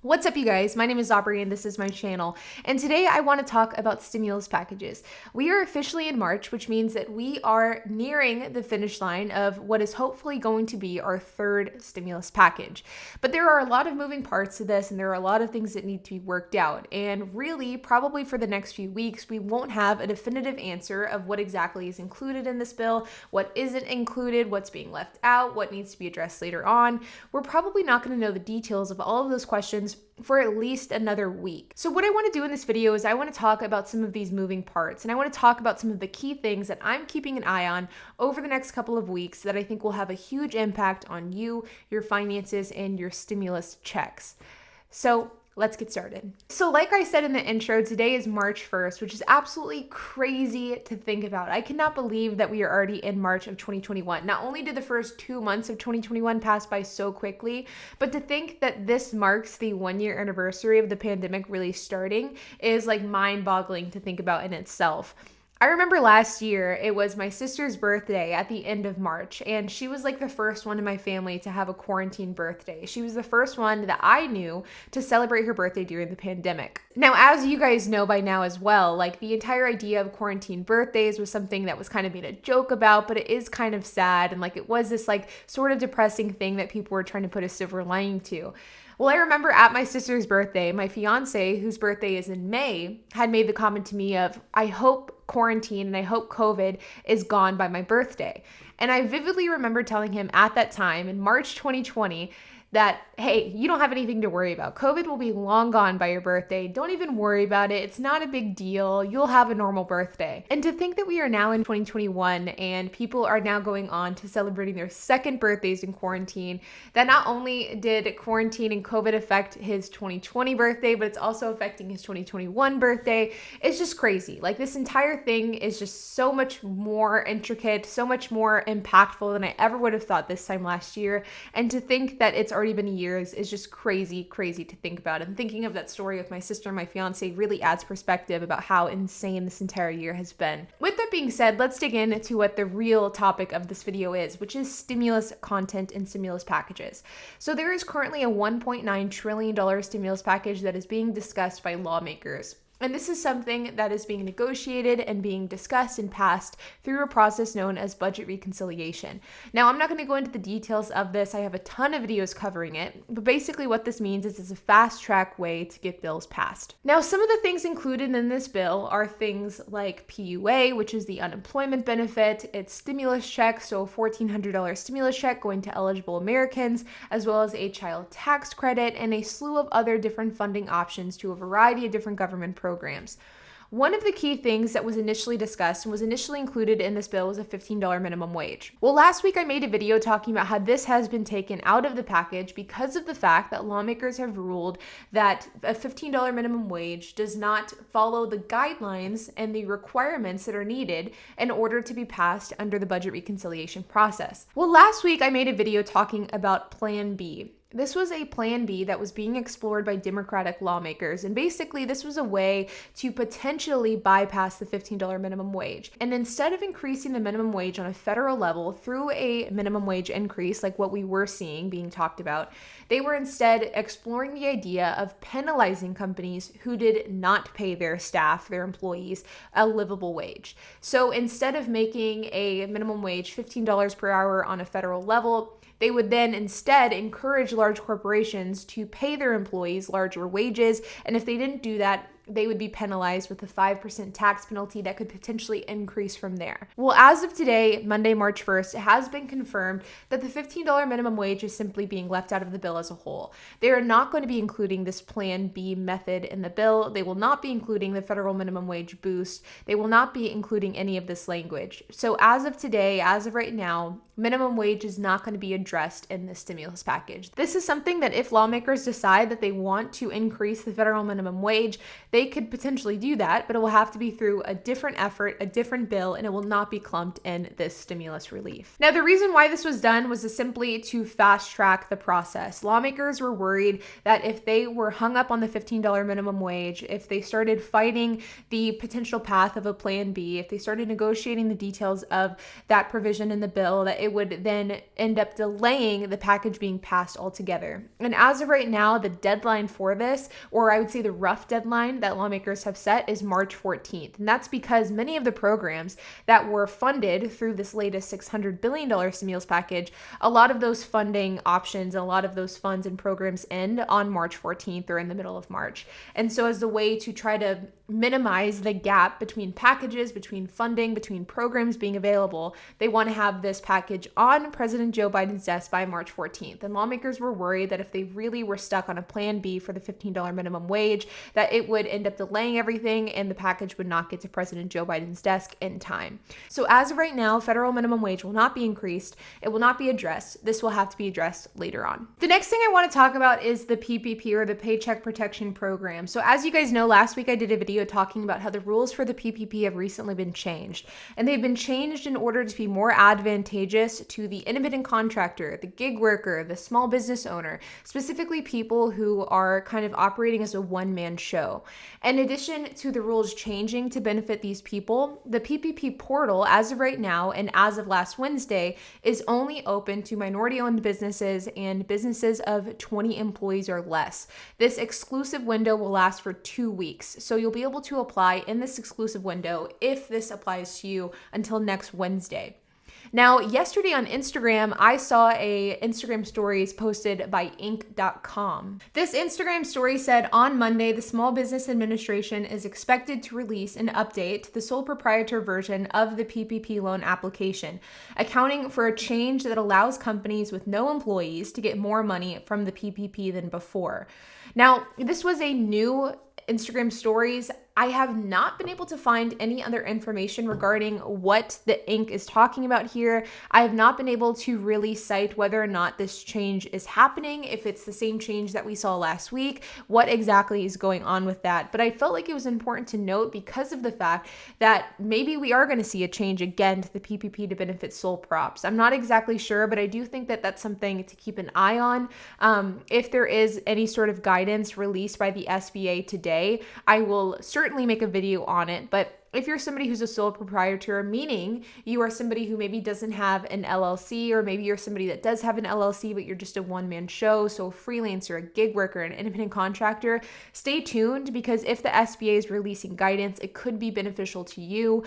What's up, you guys? My name is Aubrey and this is my channel. And today I want to talk about stimulus packages. We are officially in March, which means that we are nearing the finish line of what is hopefully going to be our third stimulus package. But there are a lot of moving parts to this and there are a lot of things that need to be worked out. And really, probably for the next few weeks, we won't have a definitive answer of what exactly is included in this bill, what isn't included, what's being left out, what needs to be addressed later on. We're probably not going to know the details of all of those questions for at least another week. So what I want to do in this video is I want to talk about some of these moving parts, and I want to talk about some of the key things that I'm keeping an eye on over the next couple of weeks that I think will have a huge impact on you, your finances, and your stimulus checks. So let's get started. So like I said in the intro, today is March 1st, which is absolutely crazy to think about. I cannot believe that we are already in March of 2021. Not only did the first 2 months of 2021 pass by so quickly, but to think that this marks the 1-year anniversary of the pandemic really starting is like mind-boggling to think about in itself. I remember last year, it was my sister's birthday at the end of March, and she was like the first one in my family to have a quarantine birthday. She was the first one that I knew to celebrate her birthday during the pandemic. Now, as you guys know by now as well, like the entire idea of quarantine birthdays was something that was kind of made a joke about, but it is kind of sad, and like it was this like sort of depressing thing that people were trying to put a silver lining to. Well, I remember at my sister's birthday, my fiance, whose birthday is in May, had made the comment to me of, I hope quarantine and I hope COVID is gone by my birthday. And I vividly remember telling him at that time in March 2020 that, hey, you don't have anything to worry about. COVID will be long gone by your birthday. Don't even worry about it. It's not a big deal. You'll have a normal birthday. And to think that we are now in 2021 and people are now going on to celebrating their second birthdays in quarantine, that not only did quarantine and COVID affect his 2020 birthday, but it's also affecting his 2021 birthday. It's just crazy. Like this entire thing is just so much more intricate, so much more impactful than I ever would have thought this time last year. And to think that it's already been years is just crazy to think about. And thinking of that story with my sister and my fiance really adds perspective about how insane this entire year has been. With that being said, let's dig into what the real topic of this video is, which is stimulus content and stimulus packages. So there is currently a $1.9 trillion stimulus package that is being discussed by lawmakers. And this is something that is being negotiated and being discussed and passed through a process known as budget reconciliation. Now, I'm not going to go into the details of this. I have a ton of videos covering it. But basically what this means is it's a fast track way to get bills passed. Now, some of the things included in this bill are things like PUA, which is the unemployment benefit. It's stimulus checks, so a $1,400 stimulus check going to eligible Americans, as well as a child tax credit and a slew of other different funding options to a variety of different government programs. One of the key things that was initially discussed and was initially included in this bill was a $15 minimum wage. Well, last week I made a video talking about how this has been taken out of the package because of the fact that lawmakers have ruled that a $15 minimum wage does not follow the guidelines and the requirements that are needed in order to be passed under the budget reconciliation process. Well, last week I made a video talking about Plan B. This was a Plan B that was being explored by Democratic lawmakers, and basically this was a way to potentially bypass the $15 minimum wage. And instead of increasing the minimum wage on a federal level through a minimum wage increase like what we were seeing being talked about, they were instead exploring the idea of penalizing companies who did not pay their staff, their employees, a livable wage. So instead of making a minimum wage $15 per hour on a federal level, they would then instead encourage large corporations to pay their employees larger wages, and if they didn't do that, they would be penalized with a 5% tax penalty that could potentially increase from there. Well, as of today, Monday, March 1st, it has been confirmed that the $15 minimum wage is simply being left out of the bill as a whole. They are not going to be including this Plan B method in the bill. They will not be including the federal minimum wage boost. They will not be including any of this language. So as of today, as of right now, minimum wage is not going to be addressed in this stimulus package. This is something that if lawmakers decide that they want to increase the federal minimum wage, they could potentially do that, but it will have to be through a different effort, a different bill, and it will not be clumped in this stimulus relief. Now, the reason why this was done was simply to fast track the process. Lawmakers were worried that if they were hung up on the $15 minimum wage, if they started fighting the potential path of a Plan B, if they started negotiating the details of that provision in the bill, that it would then end up delaying delaying the package being passed altogether. And as of right now, the deadline for this, or I would say the rough deadline that lawmakers have set, is March 14th. And that's because many of the programs that were funded through this latest $600 billion stimulus package, a lot of those funding options and a lot of those funds and programs end on March 14th or in the middle of March. And so as a way to try to minimize the gap between packages, between funding, between programs being available, they want to have this package on President Joe Biden's desk by March 14th. And lawmakers were worried that if they really were stuck on a plan B for the $15 minimum wage, that it would end up delaying everything and the package would not get to President Joe Biden's desk in time. So as of right now, federal minimum wage will not be increased. It will not be addressed. This will have to be addressed later on. The next thing I want to talk about is the PPP, or the Paycheck Protection Program. So as you guys know, last week I did a video talking about how the rules for the PPP have recently been changed. And they've been changed in order to be more advantageous to the independent contractor, the gig worker, the small business owner, specifically people who are kind of operating as a one-man show. In addition to the rules changing to benefit these people, the PPP portal, as of right now and as of last Wednesday, is only open to minority-owned businesses and businesses of 20 employees or less. This exclusive window will last for 2 weeks, so you'll be able to apply in this exclusive window if this applies to you until next Wednesday. Now, yesterday on Instagram, I saw a Instagram stories posted by Inc.com. This Instagram story said, on Monday, the Small Business Administration is expected to release an update to the sole proprietor version of the PPP loan application, accounting for a change that allows companies with no employees to get more money from the PPP than before. Now, this was a new Instagram stories. I have not been able to find any other information regarding what the Inc. is talking about here. I have not been able to really cite whether or not this change is happening, if it's the same change that we saw last week, what exactly is going on with that. But I felt like it was important to note because of the fact that maybe we are going to see a change again to the PPP to benefit sole props. I'm not exactly sure, but I do think that that's something to keep an eye on. If there is any sort of guidance released by the SBA today, I will certainly make a video on it. But if you're somebody who's a sole proprietor, meaning you are somebody who maybe doesn't have an LLC, or maybe you're somebody that does have an LLC, but you're just a one-man show, so a freelancer, a gig worker, an independent contractor, stay tuned, because if the SBA is releasing guidance, it could be beneficial to you.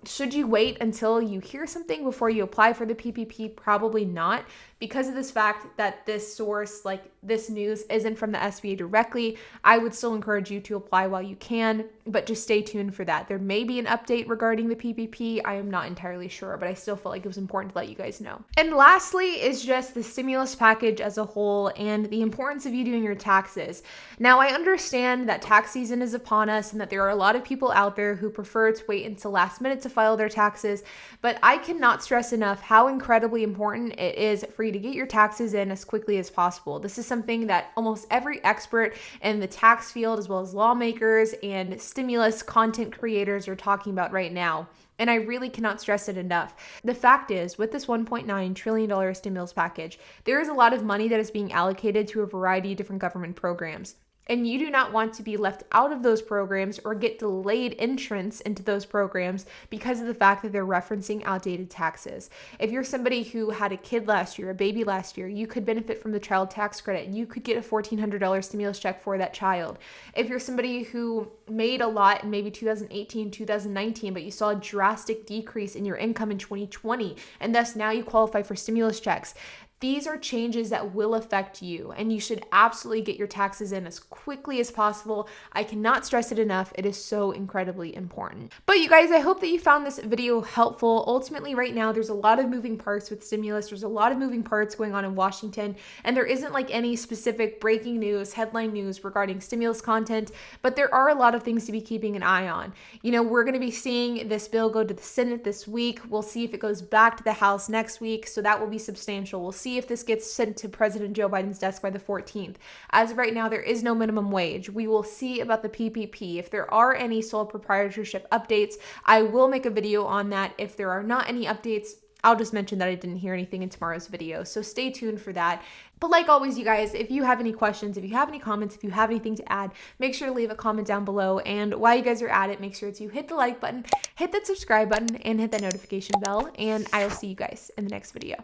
Should you wait until you hear something before you apply for the PPP? Probably not, because of this fact that this source, like this news, isn't from the SBA directly. I would still encourage you to apply while you can, but just stay tuned for that. There may be an update regarding the PPP. I am not entirely sure, but I still felt like it was important to let you guys know. And lastly is just the stimulus package as a whole and the importance of you doing your taxes. Now, I understand that tax season is upon us and that there are a lot of people out there who prefer to wait until last minute to file their taxes, but I cannot stress enough how incredibly important it is for you to get your taxes in as quickly as possible. This is something that almost every expert in the tax field, as well as lawmakers and stimulus content creators, are talking about right now. And I really cannot stress it enough. The fact is, with this $1.9 trillion stimulus package, there is a lot of money that is being allocated to a variety of different government programs. And you do not want to be left out of those programs or get delayed entrance into those programs because of the fact that they're referencing outdated taxes. If you're somebody who had a kid last year, a baby last year, you could benefit from the child tax credit. You could get a $1,400 stimulus check for that child. If you're somebody who made a lot in maybe 2018, 2019, but you saw a drastic decrease in your income in 2020, and thus now you qualify for stimulus checks, these are changes that will affect you, and you should absolutely get your taxes in as quickly as possible. I cannot stress it enough. It is so incredibly important. But you guys, I hope that you found this video helpful. Ultimately, right now, there's a lot of moving parts with stimulus. There's a lot of moving parts going on in Washington, and there isn't like any specific breaking news, headline news regarding stimulus content, but there are a lot of things to be keeping an eye on. You know, we're going to be seeing this bill go to the Senate this week. We'll see if it goes back to the House next week, so that will be substantial. We'll see if this gets sent to President Joe Biden's desk by the 14th. As of right now, there is no minimum wage. We will see about the PPP. If there are any sole proprietorship updates, I will make a video on that. If there are not any updates, I'll just mention that I didn't hear anything in tomorrow's video, so stay tuned for that. But like always, you guys, if you have any questions, if you have any comments, if you have anything to add, make sure to leave a comment down below. And while you guys are at it, make sure to hit the like button, hit that subscribe button, and hit that notification bell. And I'll see you guys in the next video.